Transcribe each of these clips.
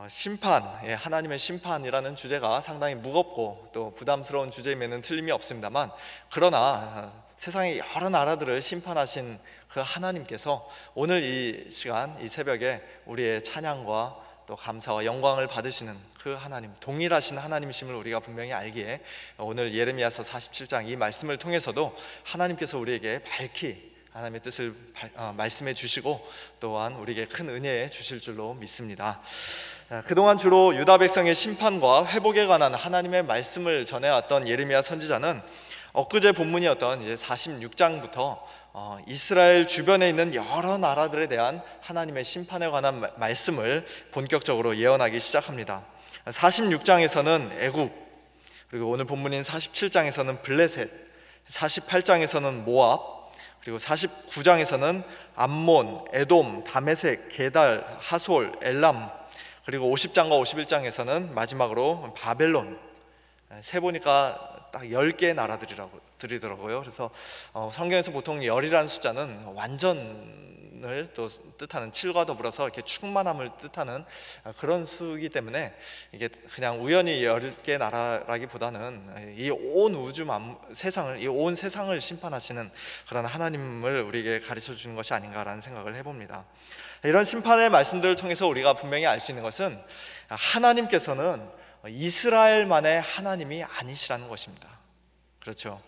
심판, 하나님의 심판이라는 주제가 상당히 무겁고 또 부담스러운 주제임에는 틀림이 없습니다만, 그러나 세상의 여러 나라들을 심판하신 그 하나님께서 오늘 이 시간, 이 새벽에 우리의 찬양과 또 감사와 영광을 받으시는 그 하나님, 동일하신 하나님이심을 우리가 분명히 알기에 오늘 예레미야서 47장 이 말씀을 통해서도 하나님께서 우리에게 밝히 하나님의 뜻을 말씀해 주시고 또한 우리에게 큰 은혜 주실 줄로 믿습니다. 그동안 주로 유다 백성의 심판과 회복에 관한 하나님의 말씀을 전해왔던 예레미야 선지자는 엊그제 본문이었던 이제 46장부터 이스라엘 주변에 있는 여러 나라들에 대한 하나님의 심판에 관한 말씀을 본격적으로 예언하기 시작합니다. 46장에서는 애굽, 그리고 오늘 본문인 47장에서는 블레셋, 48장에서는 모압, 그리고 49장에서는 암몬, 에돔, 다메섹, 게달, 하솔, 엘람, 그리고 50장과 51장에서는 마지막으로 바벨론. 세보니까 딱 10개의 나라들이라고 드리더라고요. 그래서 성경에서 보통 열이라는 숫자는 완전을 또 뜻하는 7과 더불어서 이렇게 충만함을 뜻하는 그런 수이기 때문에 이게 그냥 우연히 10개의 나라라기보다는 이 온 우주 세상을, 이 온 세상을 심판하시는 그런 하나님을 우리에게 가르쳐 주는 것이 아닌가라는 생각을 해봅니다. 이런 심판의 말씀들을 통해서 우리가 분명히 알 수 있는 것은 하나님께서는 이스라엘만의 하나님이 아니시라는 것입니다. 그렇죠.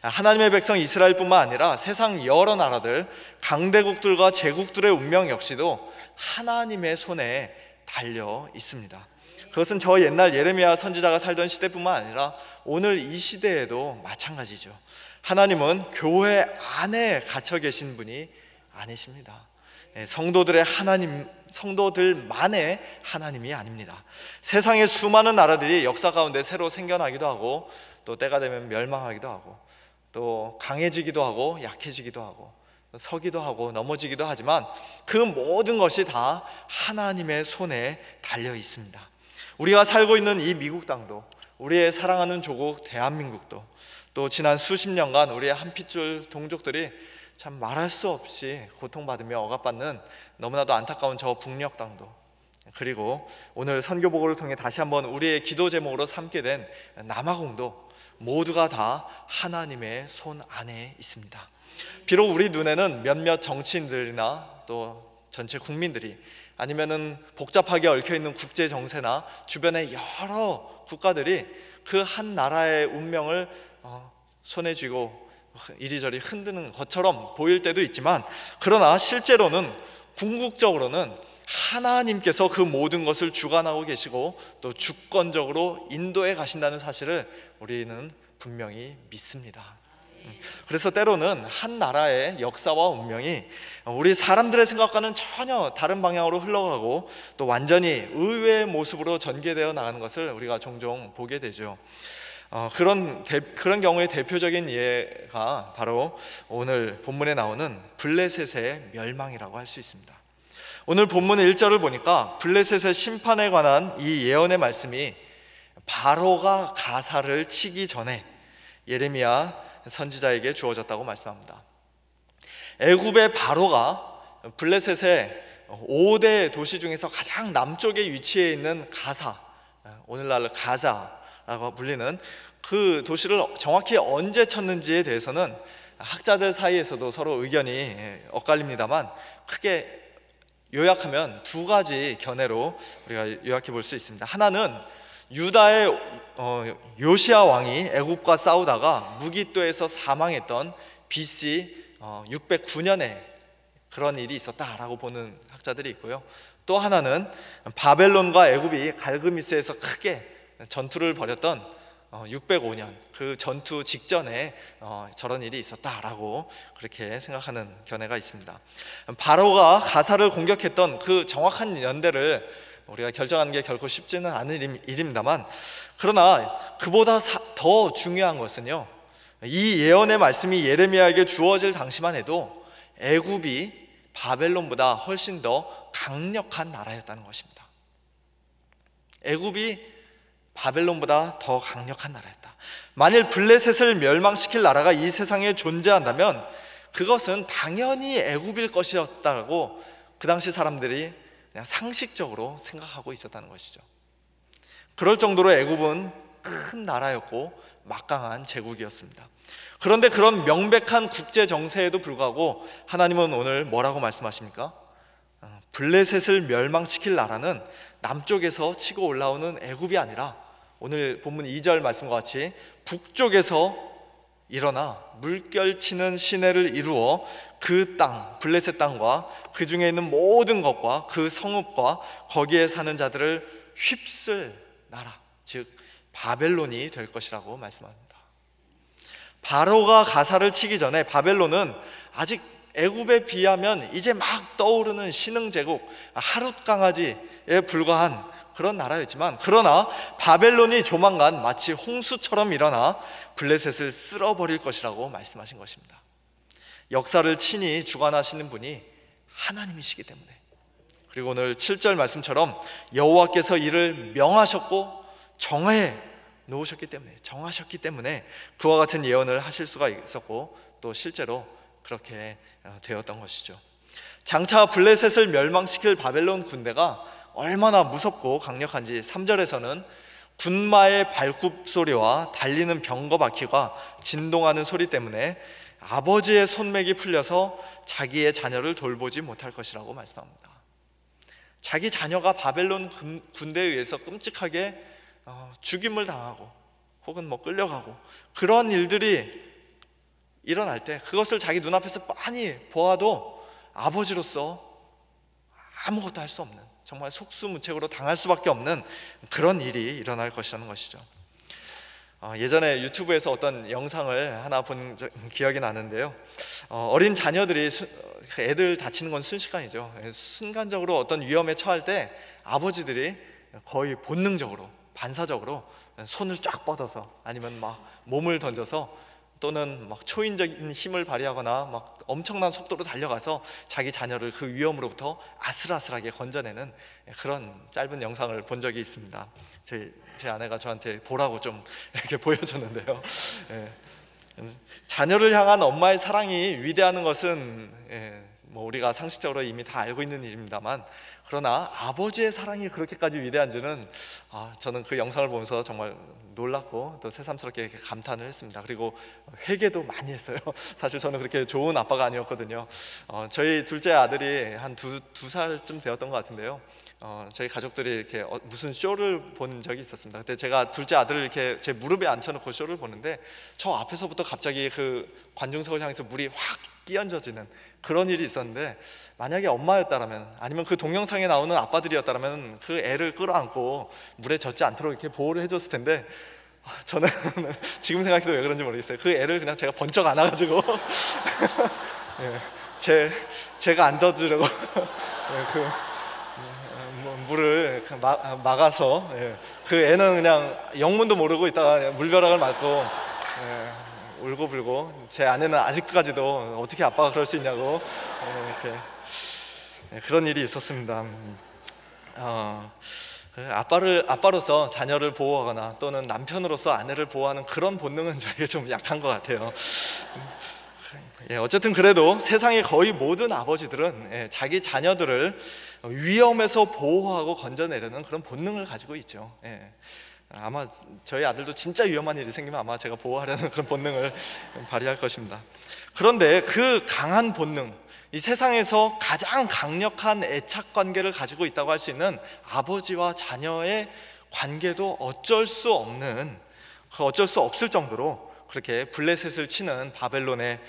하나님의 백성 이스라엘뿐만 아니라 세상 여러 나라들, 강대국들과 제국들의 운명 역시도 하나님의 손에 달려 있습니다. 그것은 저 옛날 예레미야 선지자가 살던 시대뿐만 아니라 오늘 이 시대에도 마찬가지죠. 하나님은 교회 안에 갇혀 계신 분이 아니십니다. 성도들의 하나님, 성도들만의 하나님이 아닙니다. 세상의 수많은 나라들이 역사 가운데 새로 생겨나기도 하고 또 때가 되면 멸망하기도 하고 또 강해지기도 하고 약해지기도 하고 서기도 하고 넘어지기도 하지만 그 모든 것이 다 하나님의 손에 달려 있습니다. 우리가 살고 있는 이 미국 땅도, 우리의 사랑하는 조국 대한민국도, 또 지난 수십 년간 우리의 한 핏줄 동족들이 참 말할 수 없이 고통받으며 억압받는 너무나도 안타까운 저 북녘 땅도, 그리고 오늘 선교보고를 통해 다시 한번 우리의 기도 제목으로 삼게 된 남아공도 모두가 다 하나님의 손 안에 있습니다. 비록 우리 눈에는 몇몇 정치인들이나 또 전체 국민들이, 아니면은 복잡하게 얽혀있는 국제 정세나 주변의 여러 국가들이 그 한 나라의 운명을 손에 쥐고 이리저리 흔드는 것처럼 보일 때도 있지만, 그러나 실제로는 궁극적으로는 하나님께서 그 모든 것을 주관하고 계시고 또 주권적으로 인도해 가신다는 사실을 우리는 분명히 믿습니다. 그래서 때로는 한 나라의 역사와 운명이 우리 사람들의 생각과는 전혀 다른 방향으로 흘러가고 또 완전히 의외의 모습으로 전개되어 나가는 것을 우리가 종종 보게 되죠. 그런 경우의 대표적인 예가 바로 오늘 본문에 나오는 블레셋의 멸망이라고 할 수 있습니다. 오늘 본문 1절을 보니까 블레셋의 심판에 관한 이 예언의 말씀이 바로가 가사를 치기 전에 예레미야 선지자에게 주어졌다고 말씀합니다. 애굽의 바로가 블레셋의 5대 도시 중에서 가장 남쪽에 위치해 있는 가사, 오늘날 가자라고 불리는 그 도시를 정확히 언제 쳤는지에 대해서는 학자들 사이에서도 서로 의견이 엇갈립니다만, 크게 요약하면 두 가지 견해로 우리가 요약해 볼 수 있습니다. 하나는 유다의 요시야 왕이 애굽과 싸우다가 무기또에서 사망했던 BC 609년에 그런 일이 있었다라고 보는 학자들이 있고요. 또 하나는 바벨론과 애굽이 갈그미스에서 크게 전투를 벌였던 605년 그 전투 직전에 저런 일이 있었다라고 그렇게 생각하는 견해가 있습니다. 바로가 가사를 공격했던 그 정확한 연대를 우리가 결정하는 게 결코 쉽지는 않은 일입니다만, 그러나 그보다 더 중요한 것은요, 이 예언의 말씀이 예레미야에게 주어질 당시만 해도 애굽이 바벨론보다 훨씬 더 강력한 나라였다는 것입니다. 애굽이 바벨론보다 더 강력한 나라였다. 만일 블레셋을 멸망시킬 나라가 이 세상에 존재한다면 그것은 당연히 애굽일 것이었다고 그 당시 사람들이 그냥 상식적으로 생각하고 있었다는 것이죠. 그럴 정도로 애굽은 큰 나라였고 막강한 제국이었습니다. 그런데 그런 명백한 국제 정세에도 불구하고 하나님은 오늘 뭐라고 말씀하십니까? 블레셋을 멸망시킬 나라는 남쪽에서 치고 올라오는 애굽이 아니라 오늘 본문 2절 말씀과 같이 북쪽에서 일어나 물결치는 시내를 이루어 그 땅, 블레셋 땅과 그 중에 있는 모든 것과 그 성읍과 거기에 사는 자들을 휩쓸 나라, 즉 바벨론이 될 것이라고 말씀합니다. 바로가 가사를 치기 전에 바벨론은 아직 애굽에 비하면 이제 막 떠오르는 신흥제국, 하룻강아지에 불과한 그런 나라였지만, 그러나 바벨론이 조만간 마치 홍수처럼 일어나 블레셋을 쓸어버릴 것이라고 말씀하신 것입니다. 역사를 친히 주관하시는 분이 하나님이시기 때문에, 그리고 오늘 7절 말씀처럼 여호와께서 이를 명하셨고 정해 놓으셨기 때문에, 정하셨기 때문에 그와 같은 예언을 하실 수가 있었고 또 실제로 그렇게 되었던 것이죠. 장차 블레셋을 멸망시킬 바벨론 군대가 얼마나 무섭고 강력한지 3절에서는 군마의 발굽 소리와 달리는 병거 바퀴가 진동하는 소리 때문에 아버지의 손맥이 풀려서 자기의 자녀를 돌보지 못할 것이라고 말씀합니다. 자기 자녀가 바벨론 군대에 의해서 끔찍하게 죽임을 당하고 혹은 끌려가고 그런 일들이 일어날 때 그것을 자기 눈앞에서 빤히 보아도 아버지로서 아무것도 할 수 없는, 정말 속수무책으로 당할 수밖에 없는 그런 일이 일어날 것이라는 것이죠. 예전에 유튜브에서 어떤 영상을 하나 본 기억이 나는데요, 어린 자녀들이 애들 다치는 건 순식간이죠. 순간적으로 어떤 위험에 처할 때 아버지들이 거의 본능적으로, 반사적으로 손을 쫙 뻗어서 아니면 막 몸을 던져서 또는 막 초인적인 힘을 발휘하거나 막 엄청난 속도로 달려가서 자기 자녀를 그 위험으로부터 아슬아슬하게 건져내는 그런 짧은 영상을 본 적이 있습니다. 제 아내가 저한테 보라고 좀 이렇게 보여줬는데요. 자녀를 향한 엄마의 사랑이 위대하는 것은 우리가 상식적으로 이미 다 알고 있는 일입니다만, 그러나 아버지의 사랑이 그렇게까지 위대한지는 저는 그 영상을 보면서 정말 놀랐고 또 새삼스럽게 감탄을 했습니다. 그리고 회개도 많이 했어요. 사실 저는 그렇게 좋은 아빠가 아니었거든요. 저희 둘째 아들이 한 두 살쯤 되었던 것 같은데요, 저희 가족들이 이렇게 무슨 쇼를 본 적이 있었습니다. 그때 제가 둘째 아들을 이렇게 제 무릎에 앉혀놓고 쇼를 보는데 저 앞에서부터 갑자기 그 관중석을 향해서 물이 확 끼얹어지는 그런 일이 있었는데, 만약에 엄마였다면 아니면 그 동영상에 나오는 아빠들이었다면 그 애를 끌어안고 물에 젖지 않도록 이렇게 보호를 해줬을 텐데, 저는 지금 생각해도 왜 그런지 모르겠어요. 그 애를 그냥 제가 번쩍 안아가지고 제가 안 젖으려고 물을 막아서 그 애는 그냥 영문도 모르고 있다가 물벼락을 맞고 울고불고, 제 아내는 아직까지도 어떻게 아빠가 그럴 수 있냐고 이렇게 그런 일이 있었습니다. 아빠로서 자녀를 보호하거나 또는 남편으로서 아내를 보호하는 그런 본능은 저에게 좀 약한 것 같아요. 어쨌든 그래도 세상의 거의 모든 아버지들은 자기 자녀들을 위험에서 보호하고 건져내려는 그런 본능을 가지고 있죠. 아마 저희 아들도 진짜 위험한 일이 생기면 아마 제가 보호하려는 그런 본능을 발휘할 것입니다. 그런데 그 강한 본능, 이 세상에서 가장 강력한 애착 관계를 가지고 있다고 할 수 있는 아버지와 자녀의 관계도 어쩔 수 없을 정도로 그렇게 블레셋을 치는 바벨론의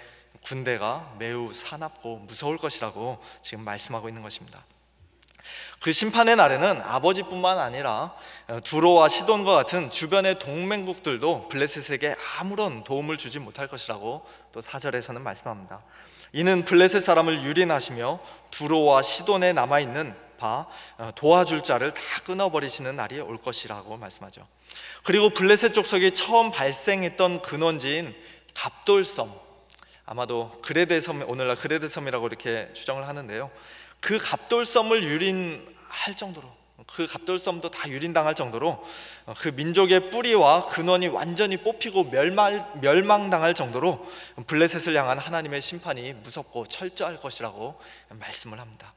군대가 매우 사납고 무서울 것이라고 지금 말씀하고 있는 것입니다. 그 심판의 날에는 아버지뿐만 아니라 두로와 시돈과 같은 주변의 동맹국들도 블레셋에게 아무런 도움을 주지 못할 것이라고 또 4절에서는 말씀합니다. 이는 블레셋 사람을 유린하시며 두로와 시돈에 남아있는 바 도와줄 자를 다 끊어버리시는 날이 올 것이라고 말씀하죠. 그리고 블레셋 족속이 처음 발생했던 근원지인 갑돌섬, 아마도 그레데섬, 오늘날 그레데섬이라고 이렇게 추정을 하는데요, 그 갑돌섬을 유린할 정도로, 그 갑돌섬도 다 유린당할 정도로 그 민족의 뿌리와 근원이 완전히 뽑히고 멸망당할 정도로 블레셋을 향한 하나님의 심판이 무섭고 철저할 것이라고 말씀을 합니다.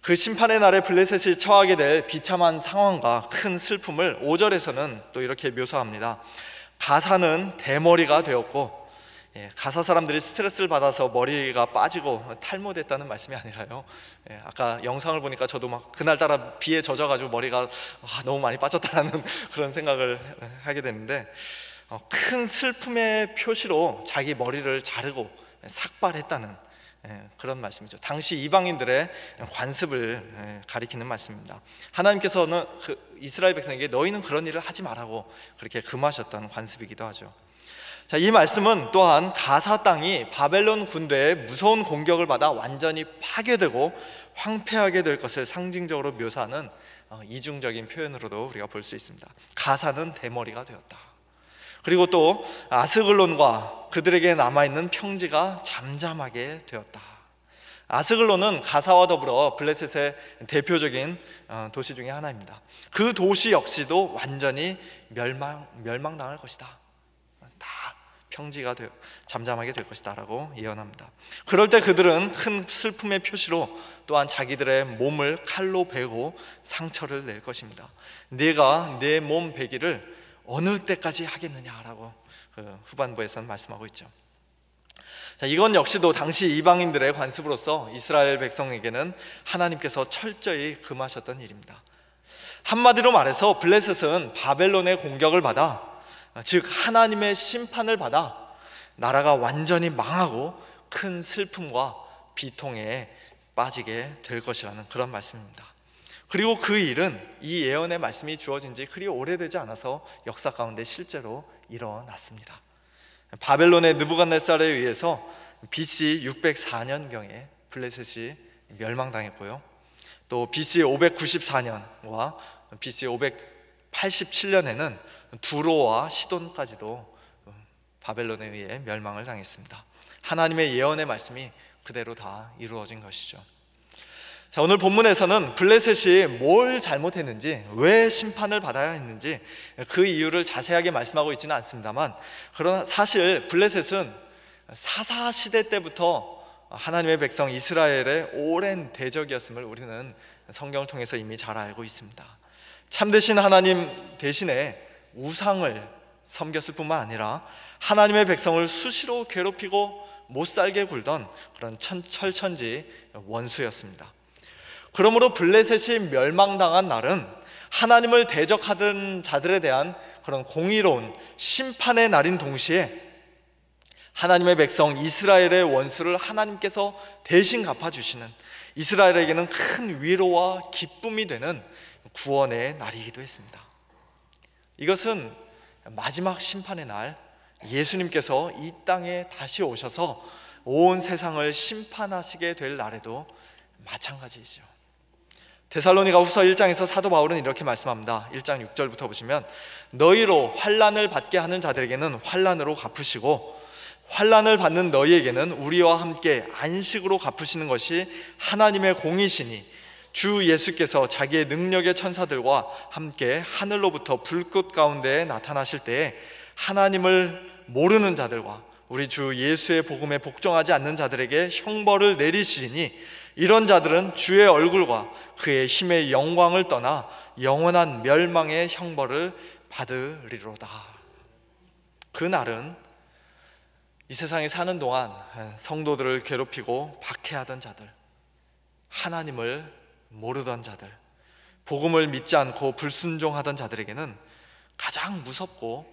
그 심판의 날에 블레셋이 처하게 될 비참한 상황과 큰 슬픔을 5절에서는 또 이렇게 묘사합니다. 가사는 대머리가 되었고, 가사 사람들이 스트레스를 받아서 머리가 빠지고 탈모됐다는 말씀이 아니라요, 아까 영상을 보니까 저도 막 그날따라 비에 젖어가지고 머리가 너무 많이 빠졌다라는 그런 생각을 하게 되는데, 큰 슬픔의 표시로 자기 머리를 자르고 삭발했다는 그런 말씀이죠. 당시 이방인들의 관습을 가리키는 말씀입니다. 하나님께서는 이스라엘 백성에게 너희는 그런 일을 하지 말라고 그렇게 금하셨던 관습이기도 하죠. 자, 이 말씀은 또한 가사 땅이 바벨론 군대의 무서운 공격을 받아 완전히 파괴되고 황폐하게 될 것을 상징적으로 묘사하는 이중적인 표현으로도 우리가 볼 수 있습니다. 가사는 대머리가 되었다. 그리고 또 아스글론과 그들에게 남아있는 평지가 잠잠하게 되었다. 아스글론은 가사와 더불어 블레셋의 대표적인 도시 중에 하나입니다. 그 도시 역시도 완전히 멸망당할 것이다. 다 평지가 잠잠하게 될 것이다 라고 예언합니다. 그럴 때 그들은 큰 슬픔의 표시로 또한 자기들의 몸을 칼로 베고 상처를 낼 것입니다. 네가 내 몸 베기를 어느 때까지 하겠느냐라고 후반부에서는 말씀하고 있죠. 자, 이건 역시도 당시 이방인들의 관습으로서 이스라엘 백성에게는 하나님께서 철저히 금하셨던 일입니다. 한마디로 말해서 블레셋은 바벨론의 공격을 받아, 즉 하나님의 심판을 받아 나라가 완전히 망하고 큰 슬픔과 비통에 빠지게 될 것이라는 그런 말씀입니다. 그리고 그 일은 이 예언의 말씀이 주어진 지 그리 오래되지 않아서 역사 가운데 실제로 일어났습니다. 바벨론의 느부갓네살에 의해서 BC 604년경에 블레셋이 멸망당했고요, 또 BC 594년과 BC 587년에는 두로와 시돈까지도 바벨론에 의해 멸망을 당했습니다. 하나님의 예언의 말씀이 그대로 다 이루어진 것이죠. 자, 오늘 본문에서는 블레셋이 뭘 잘못했는지, 왜 심판을 받아야 했는지 그 이유를 자세하게 말씀하고 있지는 않습니다만, 그러나 사실 블레셋은 사사시대 때부터 하나님의 백성 이스라엘의 오랜 대적이었음을 우리는 성경을 통해서 이미 잘 알고 있습니다. 참되신 하나님 대신에 우상을 섬겼을 뿐만 아니라 하나님의 백성을 수시로 괴롭히고 못살게 굴던 그런 철천지 원수였습니다. 그러므로 블레셋이 멸망당한 날은 하나님을 대적하던 자들에 대한 그런 공의로운 심판의 날인 동시에 하나님의 백성 이스라엘의 원수를 하나님께서 대신 갚아주시는, 이스라엘에게는 큰 위로와 기쁨이 되는 구원의 날이기도 했습니다. 이것은 마지막 심판의 날 예수님께서 이 땅에 다시 오셔서 온 세상을 심판하시게 될 날에도 마찬가지이죠. 데살로니가 후서 1장에서 사도 바울은 이렇게 말씀합니다. 1장 6절부터 보시면, 너희로 환난을 받게 하는 자들에게는 환난으로 갚으시고 환난을 받는 너희에게는 우리와 함께 안식으로 갚으시는 것이 하나님의 공이시니, 주 예수께서 자기의 능력의 천사들과 함께 하늘로부터 불꽃 가운데 나타나실 때에 하나님을 모르는 자들과 우리 주 예수의 복음에 복종하지 않는 자들에게 형벌을 내리시리니, 이런 자들은 주의 얼굴과 그의 힘의 영광을 떠나 영원한 멸망의 형벌을 받으리로다. 그 날은 이 세상에 사는 동안 성도들을 괴롭히고 박해하던 자들, 하나님을 모르던 자들, 복음을 믿지 않고 불순종하던 자들에게는 가장 무섭고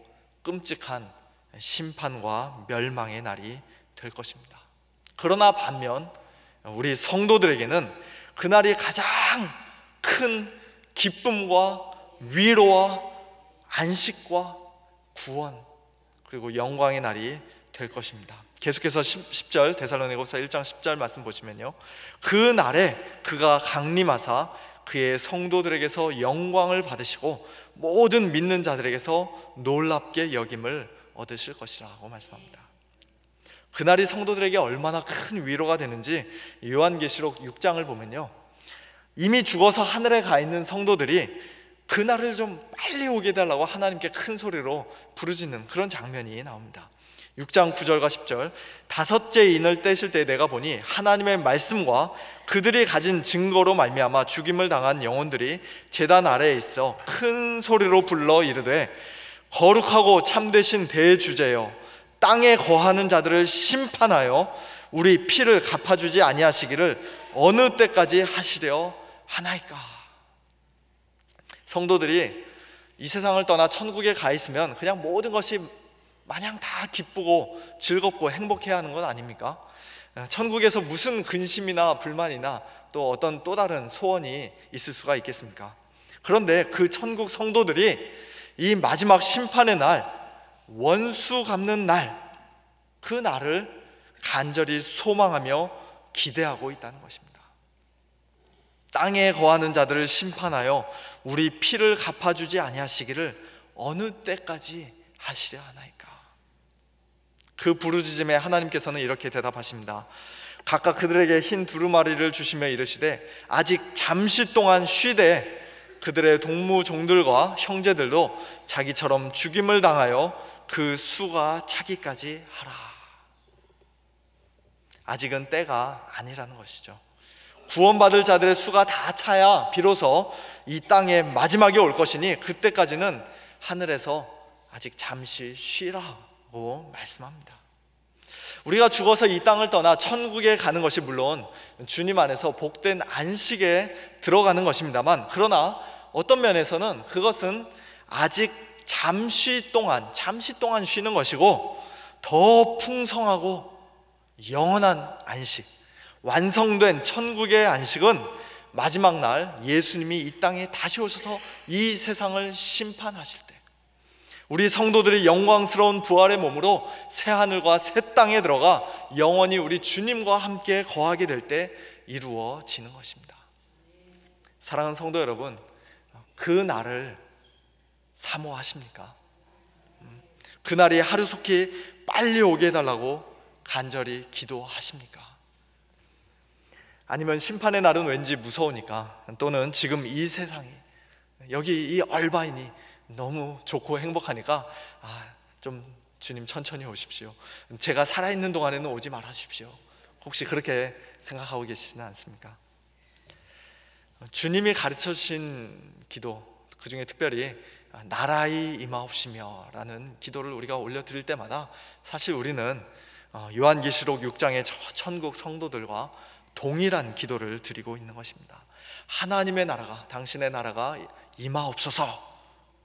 끔찍한 심판과 멸망의 날이 될 것입니다. 그러나 반면 우리 성도들에게는 그날이 가장 큰 기쁨과 위로와 안식과 구원, 그리고 영광의 날이 될 것입니다. 계속해서 10절, 데살로니가후서 1장 10절 말씀 보시면요, 그 날에 그가 강림하사 그의 성도들에게서 영광을 받으시고 모든 믿는 자들에게서 놀랍게 여김을 얻으실 것이라고 말씀합니다. 그날이 성도들에게 얼마나 큰 위로가 되는지 요한계시록 6장을 보면요, 이미 죽어서 하늘에 가 있는 성도들이 그날을 좀 빨리 오게 해달라고 하나님께 큰 소리로 부르짖는 그런 장면이 나옵니다. 6장 9절과 10절, 다섯째 인을 떼실 때 내가 보니 하나님의 말씀과 그들이 가진 증거로 말미암아 죽임을 당한 영혼들이 제단 아래에 있어 큰 소리로 불러 이르되 거룩하고 참되신 대주제여, 땅에 거하는 자들을 심판하여 우리 피를 갚아주지 아니하시기를 어느 때까지 하시려 하나이까. 성도들이 이 세상을 떠나 천국에 가 있으면 그냥 모든 것이 마냥 다 기쁘고 즐겁고 행복해야 하는 건 아닙니까? 천국에서 무슨 근심이나 불만이나 또 어떤 또 다른 소원이 있을 수가 있겠습니까? 그런데 그 천국 성도들이 이 마지막 심판의 날, 원수 갚는 날, 그 날을 간절히 소망하며 기대하고 있다는 것입니다. 땅에 거하는 자들을 심판하여 우리 피를 갚아주지 아니하시기를 어느 때까지 하시려 하나이까. 그 부르짖음에 하나님께서는 이렇게 대답하십니다. 각각 그들에게 흰 두루마리를 주시며 이르시되 아직 잠시 동안 쉬되 그들의 동무 종들과 형제들도 자기처럼 죽임을 당하여 그 수가 차기까지 하라. 아직은 때가 아니라는 것이죠. 구원받을 자들의 수가 다 차야 비로소 이 땅에 마지막이 올 것이니 그때까지는 하늘에서 아직 잠시 쉬라고 말씀합니다. 우리가 죽어서 이 땅을 떠나 천국에 가는 것이 물론 주님 안에서 복된 안식에 들어가는 것입니다만, 그러나 어떤 면에서는 그것은 아직 잠시 동안 쉬는 것이고, 더 풍성하고 영원한 안식, 완성된 천국의 안식은 마지막 날 예수님이 이 땅에 다시 오셔서 이 세상을 심판하실 때, 우리 성도들이 영광스러운 부활의 몸으로 새 하늘과 새 땅에 들어가 영원히 우리 주님과 함께 거하게 될 때 이루어지는 것입니다. 사랑하는 성도 여러분, 그 날을 사모하십니까? 그 날이 하루속히 빨리 오게 해달라고 간절히 기도하십니까? 아니면 심판의 날은 왠지 무서우니까, 또는 지금 이 세상이, 여기 이 얼바인이 너무 좋고 행복하니까 좀 주님 천천히 오십시오, 제가 살아있는 동안에는 오지 말아주십시오, 혹시 그렇게 생각하고 계시지는 않습니까? 주님이 가르쳐 주신 기도, 그 중에 특별히 나라의 임하옵시며 라는 기도를 우리가 올려드릴 때마다 사실 우리는 요한계시록 6장의 천국 성도들과 동일한 기도를 드리고 있는 것입니다. 하나님의 나라가, 당신의 나라가 임하옵소서,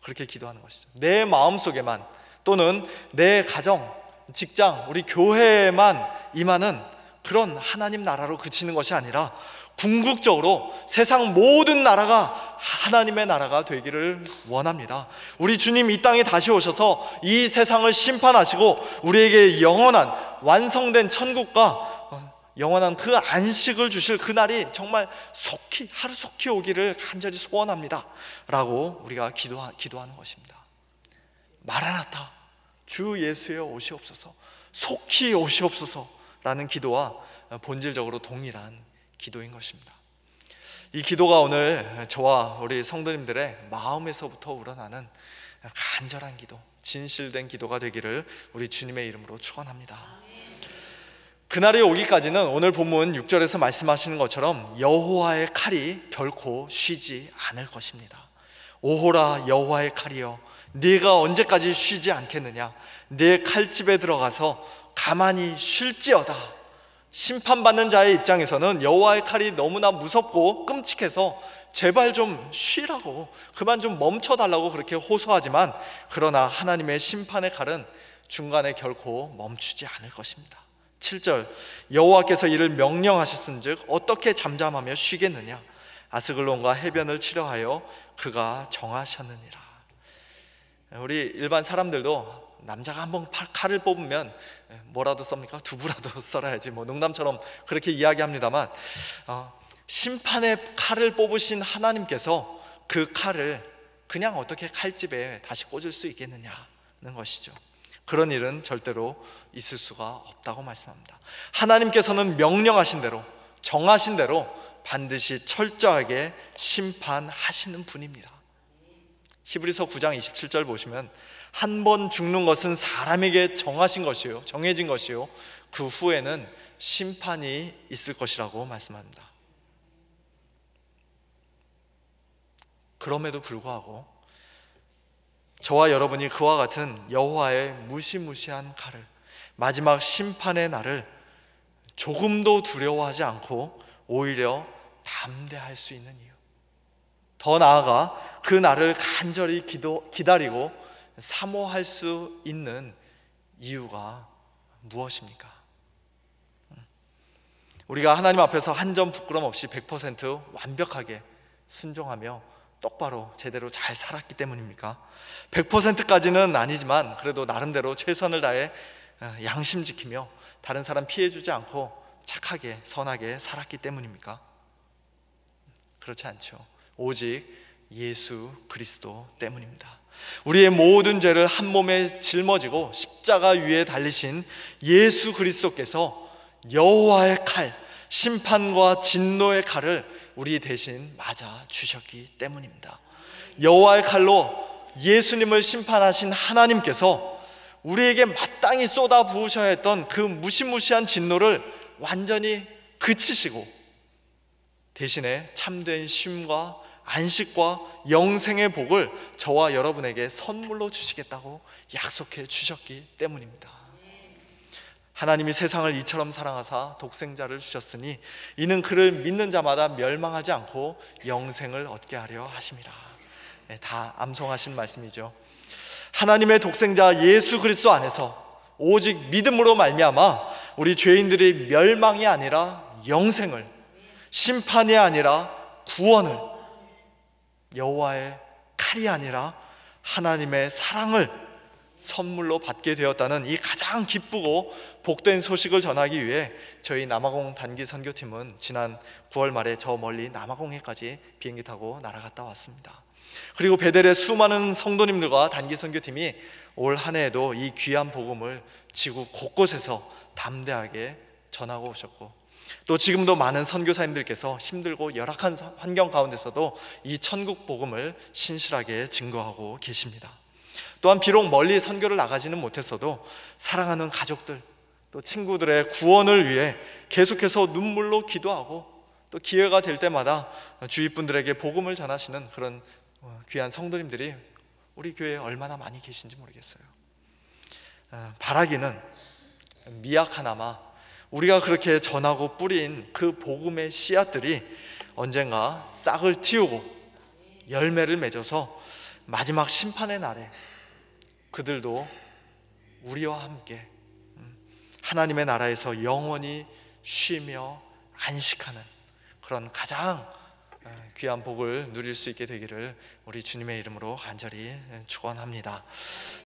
그렇게 기도하는 것이죠. 내 마음속에만, 또는 내 가정, 직장, 우리 교회에만 임하는 그런 하나님 나라로 그치는 것이 아니라 궁극적으로 세상 모든 나라가 하나님의 나라가 되기를 원합니다. 우리 주님 이 땅에 다시 오셔서 이 세상을 심판하시고 우리에게 영원한 완성된 천국과 영원한 그 안식을 주실 그날이 정말 속히, 하루속히 오기를 간절히 소원합니다 라고 우리가 기도하는 것입니다. 마라나타, 주 예수여 오시옵소서, 속히 오시옵소서 라는 기도와 본질적으로 동일한 기도인 것입니다. 이 기도가 오늘 저와 우리 성도님들의 마음에서부터 우러나는 간절한 기도, 진실된 기도가 되기를 우리 주님의 이름으로 축원합니다. 그날이 오기까지는 오늘 본문 6절에서 말씀하시는 것처럼 여호와의 칼이 결코 쉬지 않을 것입니다. 오호라 여호와의 칼이여, 네가 언제까지 쉬지 않겠느냐? 네 칼집에 들어가서 가만히 쉴지어다. 심판받는 자의 입장에서는 여호와의 칼이 너무나 무섭고 끔찍해서 제발 좀 쉬라고, 그만 좀 멈춰달라고 그렇게 호소하지만, 그러나 하나님의 심판의 칼은 중간에 결코 멈추지 않을 것입니다. 7절, 여호와께서 이를 명령하셨은즉 어떻게 잠잠하며 쉬겠느냐? 아스글론과 해변을 치려하여 그가 정하셨느니라. 우리 일반 사람들도 남자가 한번 칼을 뽑으면 뭐라도 썹니까? 두부라도 썰어야지, 뭐 농담처럼 그렇게 이야기합니다만, 심판의 칼을 뽑으신 하나님께서 그 칼을 그냥 어떻게 칼집에 다시 꽂을 수 있겠느냐는 것이죠. 그런 일은 절대로 있을 수가 없다고 말씀합니다. 하나님께서는 명령하신 대로, 정하신 대로 반드시 철저하게 심판하시는 분입니다. 히브리서 9장 27절 보시면 한 번 죽는 것은 사람에게 정해진 것이요 그 후에는 심판이 있을 것이라고 말씀합니다. 그럼에도 불구하고 저와 여러분이 그와 같은 여호와의 무시무시한 칼을, 마지막 심판의 날을 조금도 두려워하지 않고 오히려 담대할 수 있는 이유, 더 나아가 그 날을 간절히 기다리고 사모할 수 있는 이유가 무엇입니까? 우리가 하나님 앞에서 한 점 부끄럼 없이 100% 완벽하게 순종하며 똑바로 제대로 잘 살았기 때문입니까? 100%까지는 아니지만 그래도 나름대로 최선을 다해 양심 지키며 다른 사람 피해주지 않고 착하게 선하게 살았기 때문입니까? 그렇지 않죠. 오직 예수 그리스도 때문입니다. 우리의 모든 죄를 한 몸에 짊어지고 십자가 위에 달리신 예수 그리스도께서 여호와의 칼, 심판과 진노의 칼을 우리 대신 맞아 주셨기 때문입니다. 여호와의 칼로 예수님을 심판하신 하나님께서 우리에게 마땅히 쏟아 부으셔야 했던 그 무시무시한 진노를 완전히 그치시고 대신에 참된 쉼과 안식과 영생의 복을 저와 여러분에게 선물로 주시겠다고 약속해 주셨기 때문입니다. 하나님이 세상을 이처럼 사랑하사 독생자를 주셨으니 이는 그를 믿는 자마다 멸망하지 않고 영생을 얻게 하려 하심이라. 다 암송하신 말씀이죠. 하나님의 독생자 예수 그리스도 안에서 오직 믿음으로 말미암아 우리 죄인들이 멸망이 아니라 영생을, 심판이 아니라 구원을, 여호와의 칼이 아니라 하나님의 사랑을 선물로 받게 되었다는 이 가장 기쁘고 복된 소식을 전하기 위해 저희 남아공 단기 선교팀은 지난 9월 말에 저 멀리 남아공에까지 비행기 타고 날아갔다 왔습니다. 그리고 베델의 수많은 성도님들과 단기 선교팀이 올 한 해에도 이 귀한 복음을 지구 곳곳에서 담대하게 전하고 오셨고, 또 지금도 많은 선교사님들께서 힘들고 열악한 환경 가운데서도 이 천국 복음을 신실하게 증거하고 계십니다. 또한 비록 멀리 선교를 나가지는 못했어도 사랑하는 가족들, 또 친구들의 구원을 위해 계속해서 눈물로 기도하고 또 기회가 될 때마다 주위 분들에게 복음을 전하시는 그런 귀한 성도님들이 우리 교회에 얼마나 많이 계신지 모르겠어요. 바라기는 미약하나마 우리가 그렇게 전하고 뿌린 그 복음의 씨앗들이 언젠가 싹을 틔우고 열매를 맺어서 마지막 심판의 날에 그들도 우리와 함께 하나님의 나라에서 영원히 쉬며 안식하는 그런 가장 귀한 복을 누릴 수 있게 되기를 우리 주님의 이름으로 간절히 축원합니다.